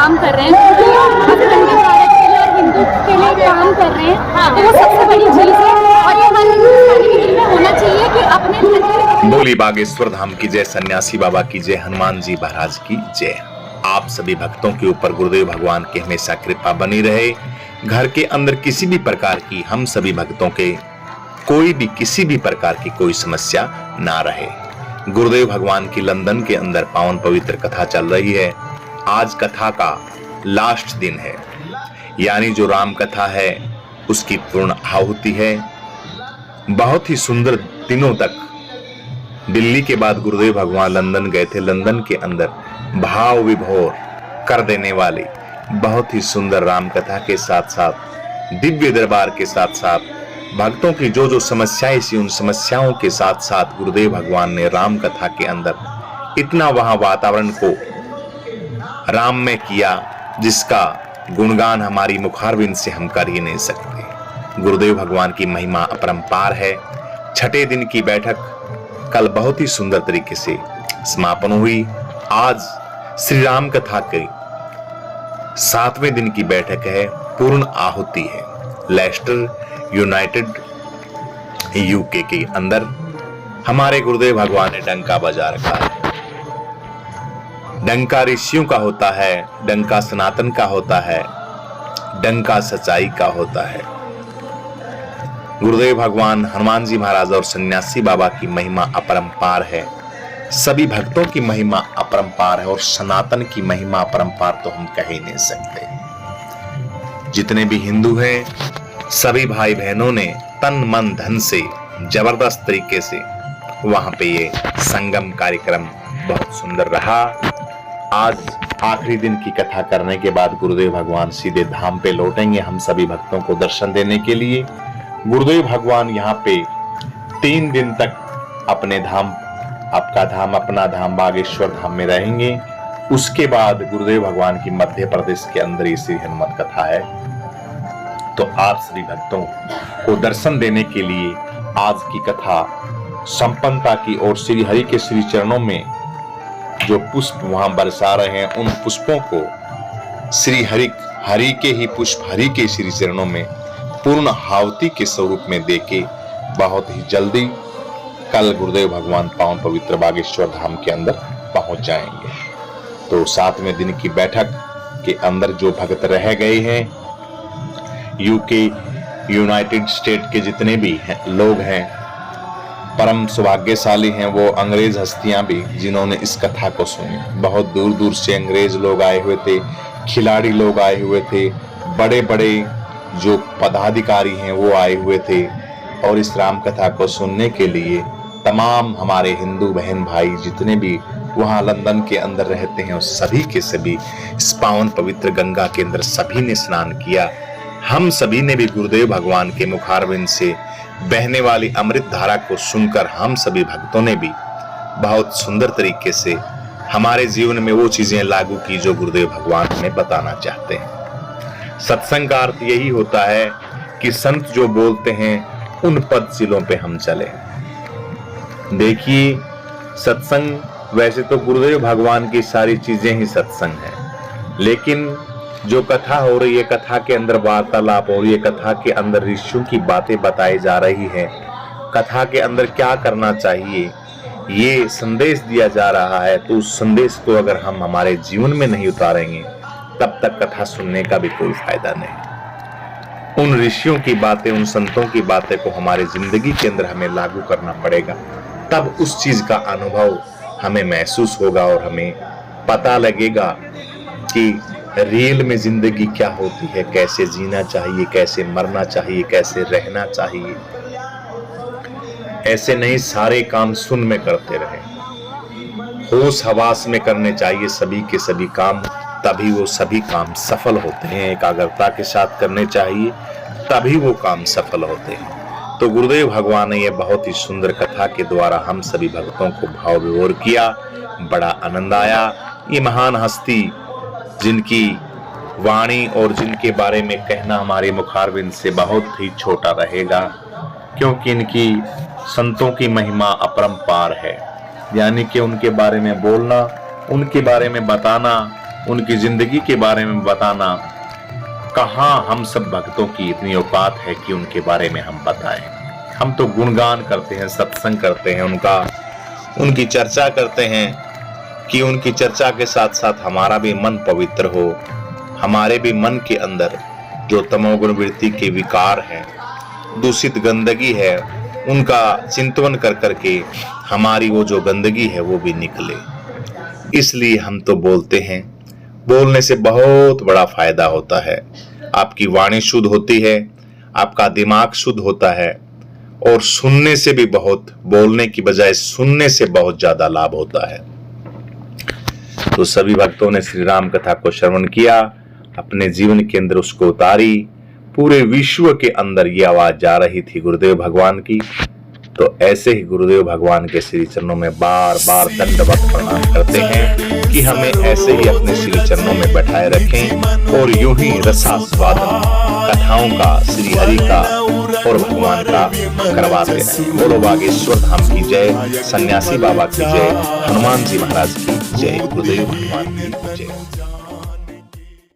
काम कर रहे हैं, अखंड भारत के लिए और हिंदू के लिए काम कर रहे हैं, तो वो सबसे बड़ी चीज है। और ये हर हिंदुस्तानी के दिल में होना चाहिए कि अपने धर्म। बोली बागेश्वर धाम की जय, सन्यासी बाबा की जय, हनुमान जी महाराज की जय। आप सभी भक्तों के ऊपर गुरुदेव भगवान की हमेशा कृपा बनी रहे। घर के अंदर किसी भी प्रकार की, हम सभी भक्तों के कोई भी किसी भी प्रकार की कोई समस्या ना रहे। गुरुदेव भगवान की लंदन के अंदर पावन पवित्र कथा चल रही है। आज कथा का लास्ट दिन है, यानी जो राम कथा है उसकी पूर्ण आहुति है। बहुत ही सुंदर दिनों तक दिल्ली के बाद गुरुदेव भगवान लंदन गए थे। लंदन के अंदर भाव विभोर कर देने वाली बहुत ही सुंदर राम कथा के साथ साथ दिव्य दरबार के साथ साथ भक्तों की जो जो समस्याएं थी, उन समस्याओं के साथ साथ गुरुदेव भगवान ने राम कथा के अंदर इतना वहां वातावरण को राम में किया, जिसका गुणगान हमारी मुखारबिंद से हम कर ही नहीं सकते। गुरुदेव भगवान की महिमा अपरंपार है। छठे दिन की बैठक कल बहुत ही सुंदर तरीके से समापन हुई। आज श्री राम कथा के 7वें दिन की बैठक है, पूर्ण आहुति है। लेस्टर यूनाइटेड यूके के अंदर हमारे गुरुदेव भगवान ने डंका बजा रखा है। डंका ऋषियों का होता है, डंका सनातन का होता है, डंका सच्चाई का होता है। गुरुदेव भगवान हनुमान जी महाराज और सन्यासी बाबा की महिमा अपरंपार है। सभी भक्तों की महिमा अपरंपार है और सनातन की महिमा अपरंपार तो हम कह ही नहीं सकते। जितने भी हिंदू हैं, सभी भाई बहनों ने तन मन धन से जबरदस्त तरीके से वहां पे ये संगम कार्यक्रम बहुत सुंदर रहा। आज आखिरी दिन की कथा करने के बाद गुरुदेव भगवान सीधे धाम पे लौटेंगे हम सभी भक्तों को दर्शन देने के लिए। गुरुदेव भगवान यहाँ पे 3 दिन तक अपने धाम, आपका धाम, अपना धाम बागेश्वर धाम में रहेंगे। उसके बाद गुरुदेव भगवान की मध्य प्रदेश के अंदर ही श्री हनुमत कथा है। तो आप सभी भक्तों को दर्शन देने के लिए आज की कथा संपन्नता की और श्री हरि के श्री चरणों में जो पुष्प वहां बरसा रहे हैं, उन पुष्पों को श्री हरि के ही पुष्प हरि के श्री चरणों में पूर्ण आहुति के स्वरूप में देके बहुत ही जल्दी कल गुरुदेव भगवान पावन पवित्र बागेश्वर धाम के अंदर पहुंच जाएंगे। तो 7वें दिन की बैठक के अंदर जो भक्त रह गए हैं, यूके यूनाइटेड स्टेट के जितने भी लोग हैं, परम सौभाग्यशाली हैं वो अंग्रेज हस्तियां भी, जिन्होंने इस कथा को सुनी। बहुत दूर दूर से अंग्रेज लोग आए हुए थे, खिलाड़ी लोग आए हुए थे, बड़े बड़े जो पदाधिकारी हैं वो आए हुए थे और इस राम कथा को सुनने के लिए तमाम हमारे हिंदू बहन भाई जितने भी वहां लंदन के अंदर रहते हैं, उस सभी के सभी इस पावन पवित्र गंगा के अंदर सभी ने स्नान किया। हम सभी ने भी गुरुदेव भगवान के मुखारबिंद से बहने वाली अमृत धारा को सुनकर हम सभी भक्तों ने भी बहुत सुंदर तरीके से हमारे जीवन में वो चीजें लागू की जो गुरुदेव भगवान हमें बताना चाहते हैं। सत्संग का अर्थ यही होता है कि संत जो बोलते हैं उन पद चिलों पे हम चले। देखिए, सत्संग वैसे तो गुरुदेव भगवान की सारी चीजें ही सत्संग है, लेकिन जो कथा हो रही है, कथा के अंदर वार्तालाप हो रही है, कथा के अंदर ऋषियों की बातें बताई जा रही है, कथा के अंदर क्या करना चाहिए ये संदेश दिया जा रहा है। तो उस संदेश को अगर हम हमारे जीवन में नहीं उतारेंगे तब तक कथा सुनने का भी कोई फायदा नहीं। उन ऋषियों की बातें, उन संतों की बातें को हमारी जिंदगी के अंदर हमें लागू करना पड़ेगा, तब उस चीज का अनुभव हमें महसूस होगा और हमें पता लगेगा कि रियल में जिंदगी क्या होती है, कैसे जीना चाहिए, कैसे मरना चाहिए, कैसे रहना चाहिए। ऐसे नहीं सारे काम सुन में करते रहे, होश हवास में करने चाहिए सभी के सभी काम, तभी वो सभी काम सफल होते हैं। एकाग्रता के साथ करने चाहिए, तभी वो काम सफल होते हैं। तो गुरुदेव भगवान ने ये बहुत ही सुंदर कथा के द्वारा हम सभी भक्तों को भाव विभोर किया। बड़ा आनंद आया। ये महान हस्ती जिनकी वाणी और जिनके बारे में कहना हमारे मुखारबिंद से बहुत ही छोटा रहेगा, क्योंकि इनकी संतों की महिमा अपरंपार है। यानी कि उनके बारे में बोलना, उनके बारे में बताना उनकी जिंदगी के बारे में बताना, कहाँ हम सब भक्तों की इतनी औकात है कि उनके बारे में हम बताएं। हम तो गुणगान करते हैं, सत्संग करते हैं उनका, उनकी चर्चा करते हैं कि उनकी चर्चा के साथ साथ हमारा भी मन पवित्र हो, हमारे भी मन के अंदर जो तमोगुण वृत्ति के विकार हैं, दूषित गंदगी है, उनका चिंतन कर करके हमारी वो जो गंदगी है वो भी निकले। इसलिए हम तो बोलते हैं, बोलने से बहुत बड़ा फायदा होता है। आपकी वाणी शुद्ध होती है, आपका दिमाग शुद्ध होता है, और सुनने से भी बहुत, बोलने की बजाय सुनने से बहुत ज्यादा लाभ होता है। तो सभी भक्तों ने श्री राम कथा को श्रवण किया, अपने जीवन के अंदर उसको उतारी। पूरे विश्व के अंदर ये आवाज जा रही थी गुरुदेव भगवान की। तो ऐसे ही गुरुदेव भगवान के श्री चरणों में बार बार दंडवत प्रणाम करते हैं कि हमें ऐसे ही अपने श्री चरणों में बैठाए रखें और यूं ही रसास्वादन कथाओं का, श्री हरि का और भगवान का करवाते रहें। बोलो बागेश्वर धाम की जय, सन्यासी बाबा की जय, हनुमान जी महाराज की जय, गुरुदेव भगवान की जय।